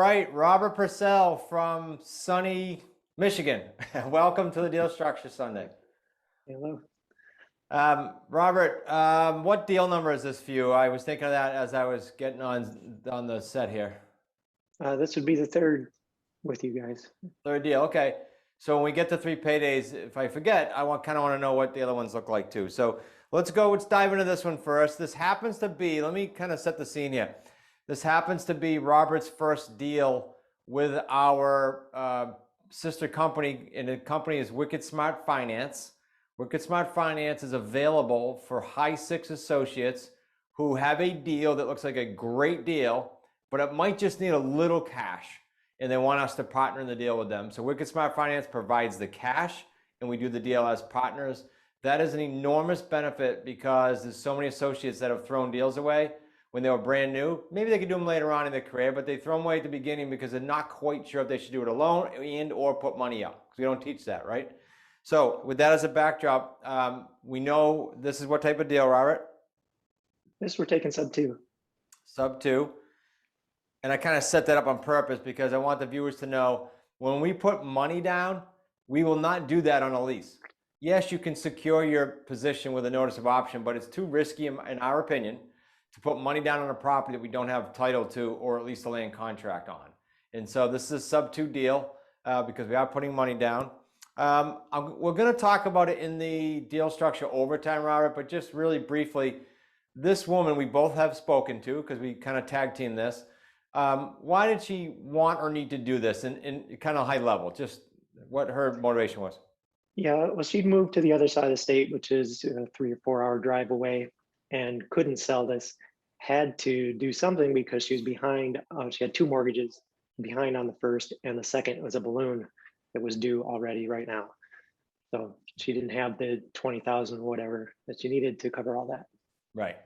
right, Robert Purcell from sunny Michigan. Welcome to the Deal Structure Sunday. Hello. Robert, what deal number is this for you? I was thinking of that as I was getting on the set here. This would be the third with you guys. Third deal, okay. So when we get to 3 paydays, if I forget, I kind of want to know what the other ones look like too. So let's dive into this one first. This happens to be, let me kind of set the scene here. This happens to be Robert's first deal with our sister company, and the company is Wicked Smart Finance. Wicked Smart Finance is available for high six associates who have a deal that looks like a great deal, but it might just need a little cash, and they want us to partner in the deal with them. So Wicked Smart Finance provides the cash, and we do the deal as partners. That is an enormous benefit because there's so many associates that have thrown deals away when they were brand new. Maybe they could do them later on in their career, but they throw them away at the beginning because they're not quite sure if they should do it alone and or put money up, because we don't teach that, right? So with that as a backdrop, we know this is what type of deal, Robert? This we're taking sub 2. Sub 2. And I kind of set that up on purpose because I want the viewers to know when we put money down, we will not do that on a lease. Yes, you can secure your position with a notice of option, but it's too risky in our opinion to put money down on a property that we don't have title to or at least a land contract on. And so this is a sub 2 deal because we are putting money down. We're going to talk about it in the deal structure overtime, Robert, but just really briefly, this woman we both have spoken to because we kind of tag team this. Why did she want or need to do this in kind of high level, just what her motivation was? Yeah, well, she'd moved to the other side of the state, which is a 3 or 4 hour drive away, and couldn't sell this. Had to do something because she was behind. She had 2 mortgages, behind on the first, and the second was a balloon that was due already right now. So she didn't have the 20,000 whatever that she needed to cover all that. Right.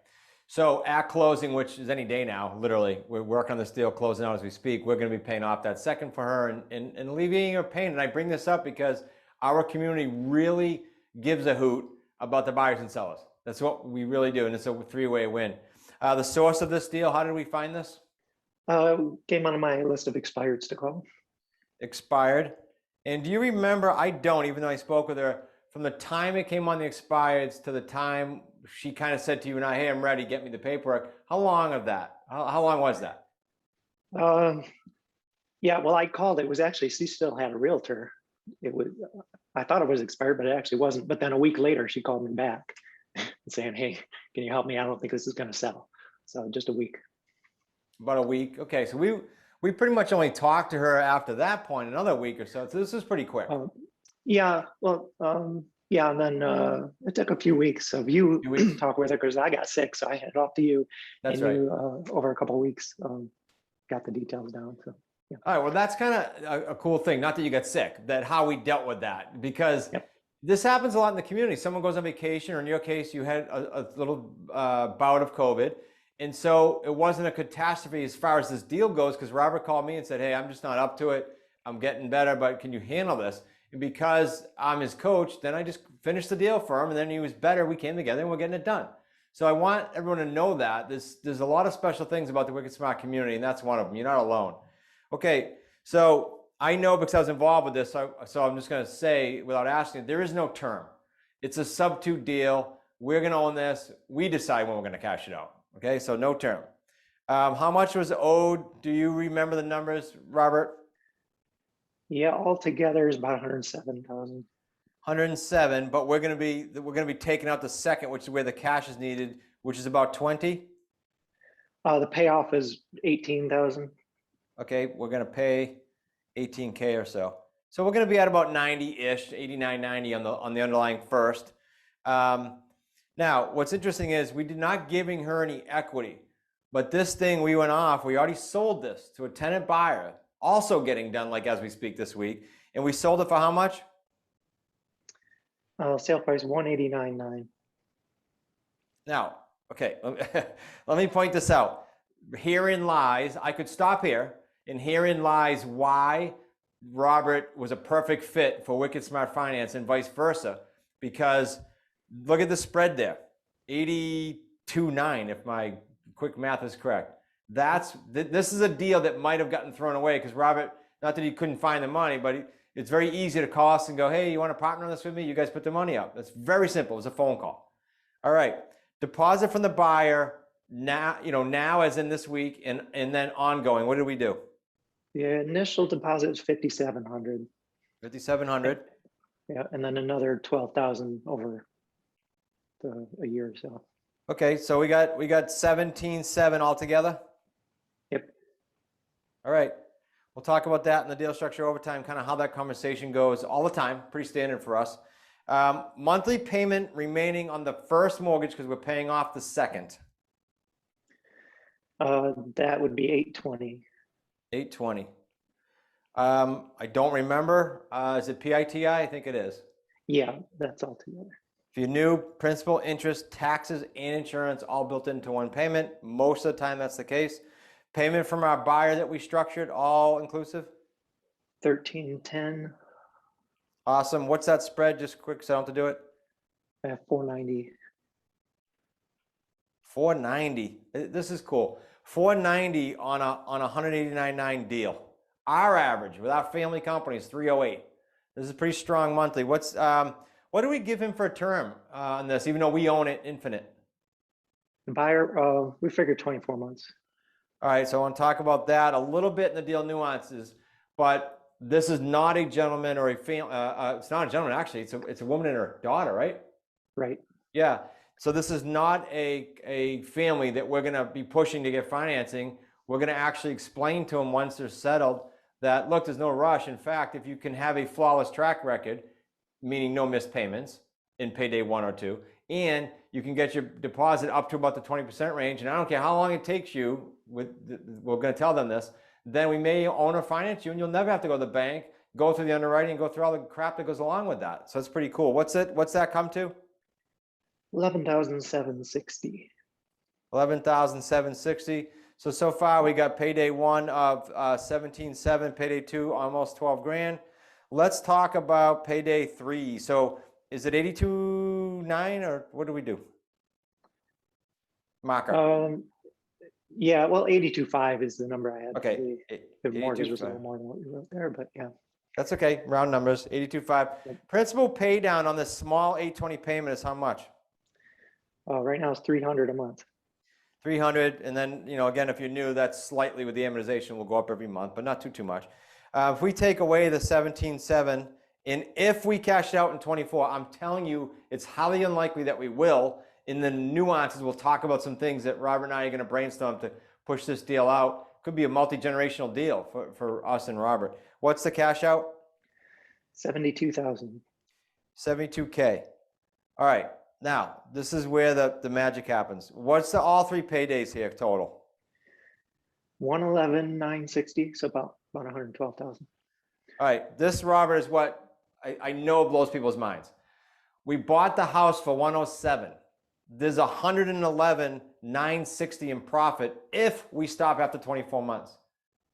So at closing, which is any day now, literally, we're working on this deal closing out as we speak. We're going to be paying off that second for her and alleviating her pain. And I bring this up because our community really gives a hoot about the buyers and sellers. That's what we really do. And it's a 3-way win. The source of this deal, how did we find this? Came on my list of expireds to call. Expired. And do you remember, I don't, even though I spoke with her, from the time it came on the expireds to the time she kind of said to you and I, hey, I'm ready, get me the paperwork. How long of that? How long was that? Yeah, well, I called. It was actually, she still had a realtor. It was, I thought it was expired, but it actually wasn't. But then a week later, she called me back saying, hey, can you help me? I don't think this is going to sell. So just a week. About a week. Okay, so we pretty much only talked to her after that point, another week or so. So this is pretty quick. Yeah, well, yeah, and then it took a few weeks of you to talk with her because I got sick, so I headed off to you. That's and right. You, over a couple of weeks, got the details down. So yeah. All right, well, that's kind of a cool thing. Not that you got sick, that how we dealt with that, because this happens a lot in the community. Someone goes on vacation, or in your case, you had a little bout of COVID. And so it wasn't a catastrophe as far as this deal goes, because Robert called me and said, hey, I'm just not up to it. I'm getting better, but can you handle this? And because I'm his coach, then I just finished the deal for him, and then he was better. We came together and we're getting it done. So I want everyone to know that there's a lot of special things about the Wicked Smart community, and that's one of them. You're not alone. Okay, so I know because I was involved with this, so I'm just going to say, without asking, there is no term. It's a sub 2 deal. We're going to own this. We decide when we're going to cash it out. Okay, so no term. How much was owed? Do you remember the numbers, Robert? Yeah, altogether is about 107,000. 107, but we're going to be taking out the second, which is where the cash is needed, which is about 20. The payoff is 18,000. Okay, we're going to pay 18K or so. So we're going to be at about 90-ish, 89, 90 on the underlying first. Now, what's interesting is we did not giving her any equity, but this thing we already sold this to a tenant buyer, also getting done like as we speak this week, and we sold it for how much? Sale price 189.9. Now, okay, let me point this out. Herein lies, I could stop here, and herein lies why Robert was a perfect fit for Wicked Smart Finance and vice versa, because look at the spread there, 82.9 if my quick math is correct. This is a deal that might have gotten thrown away because Robert, not that he couldn't find the money, but it's very easy to call us and go, hey, you want to partner on this with me? You guys put the money up. That's very simple. It's a phone call. All right. Deposit from the buyer now, now as in this week and then ongoing. What did we do? The initial deposit was 5,700. 5,700. Yeah, and then another 12,000 over a year or so. Okay, so we got 17,700 altogether. Yep. All right. We'll talk about that in the deal structure over time, kind of how that conversation goes all the time. Pretty standard for us. Monthly payment remaining on the first mortgage because we're paying off the second. That would be 820. 820. I don't remember. Is it PITI? I think it is. Yeah, that's all together. If you're new, principal, interest, taxes, and insurance all built into one payment. Most of the time that's the case. Payment from our buyer that we structured, all inclusive? 1310. Awesome. What's that spread? Just quick so I don't have to do it. 490. 490. This is cool. 490 on a 189.9 deal. Our average with our family company is 308. This is pretty strong monthly. What do we give him for a term on this, even though we own it infinite? The buyer, we figured 24 months. All right, so I want to talk about that a little bit in the deal nuances, but this is not a gentleman or a family. It's not a gentleman, actually. It's a woman and her daughter, right? Right. Yeah. So this is not a family that we're going to be pushing to get financing. We're going to actually explain to them once they're settled that, look, there's no rush. In fact, if you can have a flawless track record, meaning no missed payments in payday 1 or 2, and you can get your deposit up to about the 20% range, and I don't care how long it takes you, we're going to tell them this, then we may own or finance you, and you'll never have to go to the bank, go through the underwriting, go through all the crap that goes along with that. So it's pretty cool. What's that come to? 11,760. 11,760. So far we got payday 1 of 17,700, payday 2 almost 12 grand. Let's talk about payday 3. So is it 82.9 or what do we do? Marker. Yeah, well, 82.5 is the number I had. Okay. The mortgage was a little more than what you wrote there, but yeah. That's okay. Round numbers. 82.5. Yep. Principal pay down on this small 820 payment is how much? Right now it's 300 a month. 300, and then, again, if you're new, that's slightly with the amortization will go up every month, but not too much. If we take away the 17.7, and if we cash out in 24, I'm telling you, it's highly unlikely that we will. In the nuances, we'll talk about some things that Robert and I are going to brainstorm to push this deal out. Could be a multi-generational deal for us and Robert. What's the cash out? 72,000. 72K. All right. Now, this is where the magic happens. What's all 3 paydays here total? 111,960, so about 112,000. All right. This, Robert, is what I know blows people's minds. We bought the house for 107. There's 111,960 in profit if we stop after 24 months.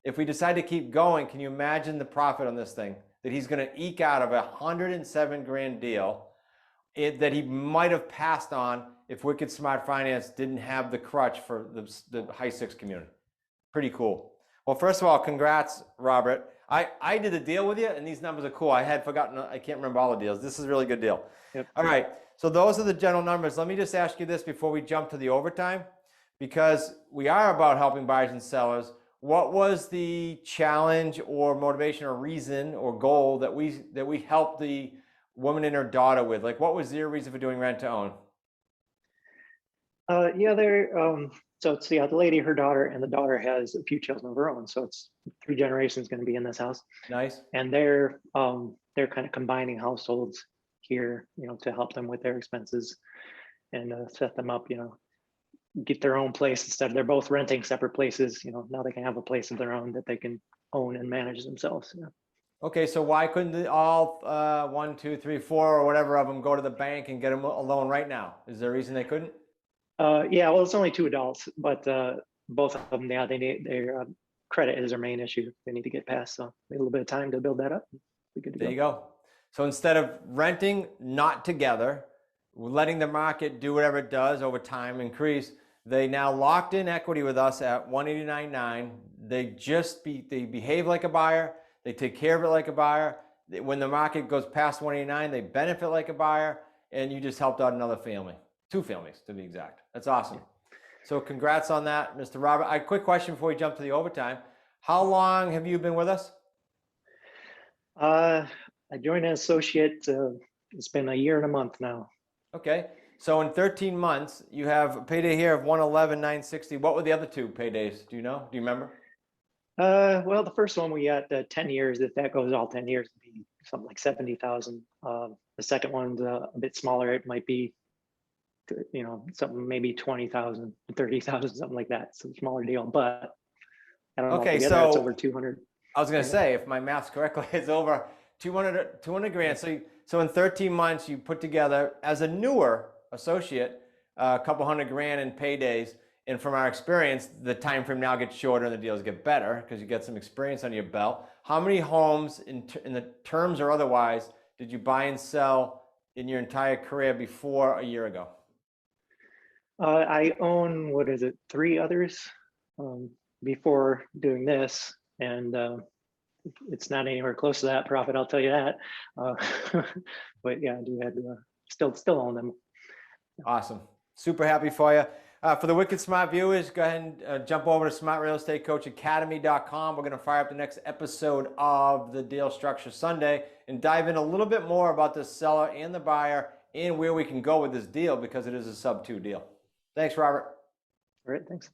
If we decide to keep going, can you imagine the profit on this thing that he's going to eke out of a 107 grand deal that he might have passed on if Wicked Smart Finance didn't have the crutch for the high 6 community? Pretty cool. Well, first of all, congrats, Robert. I did a deal with you, and these numbers are cool. I had forgotten. I can't remember all the deals. This is a really good deal. Yep. All right. So those are the general numbers. Let me just ask you this before we jump to the overtime, because we are about helping buyers and sellers. What was the challenge or motivation or reason or goal that we helped the woman and her daughter with? Like, what was their reason for doing rent to own? Yeah, so it's the lady, her daughter, and the daughter has a few children of her own. So it's 3 generations going to be in this house. Nice. And they're kind of combining households here, to help them with their expenses and set them up, get their own place instead of they're both renting separate places. Now they can have a place of their own that they can own and manage themselves. Yeah. Okay, so why couldn't all 1, 2, 3, 4 or whatever of them go to the bank and get them a loan right now? Is there a reason they couldn't? Yeah, well, it's only 2 adults, but both of them, yeah, they need their credit is their main issue. They need to get past, so a little bit of time to build that up. Be good to there you go. So instead of renting not together, letting the market do whatever it does over time, increase, They now locked in equity with us at 189.9. They behave like a buyer. They take care of it like a buyer. When the market goes past 189, they benefit like a buyer, and you just helped out another family, 2 families to be exact. That's awesome. So congrats on that, Mr. Robert. A quick question before we jump to the overtime. How long have you been with us? I joined as associate. It's been a year and a month now. Okay. So in 13 months, you have a payday here of 111,960. What were the other 2 paydays? Do you know? Do you remember? Well, the first one we got 10 years. If that goes all 10 years, it'd be something like 70,000. The second one's a bit smaller. It might be, something maybe 20,000, 30,000, something like that. So smaller deal, but I don't know. Okay, Together, so it's over 200. I was going to say, if my math's correctly, it's over 200 grand. So in 13 months, you put together, as a newer associate, a couple hundred grand in paydays. And from our experience, the time frame now gets shorter and the deals get better because you get some experience on your belt. How many homes, in the terms or otherwise, did you buy and sell in your entire career before a year ago? I own, 3 others before doing this, and it's not anywhere close to that profit, I'll tell you that. But yeah, I do have still own them. Awesome. Super happy for you. For the Wicked Smart viewers, go ahead and jump over to smartrealestatecoachacademy.com. We're going to fire up the next episode of the Deal Structure Sunday and dive in a little bit more about the seller and the buyer and where we can go with this deal because it is a sub-2 deal. Thanks, Robert. All right, thanks.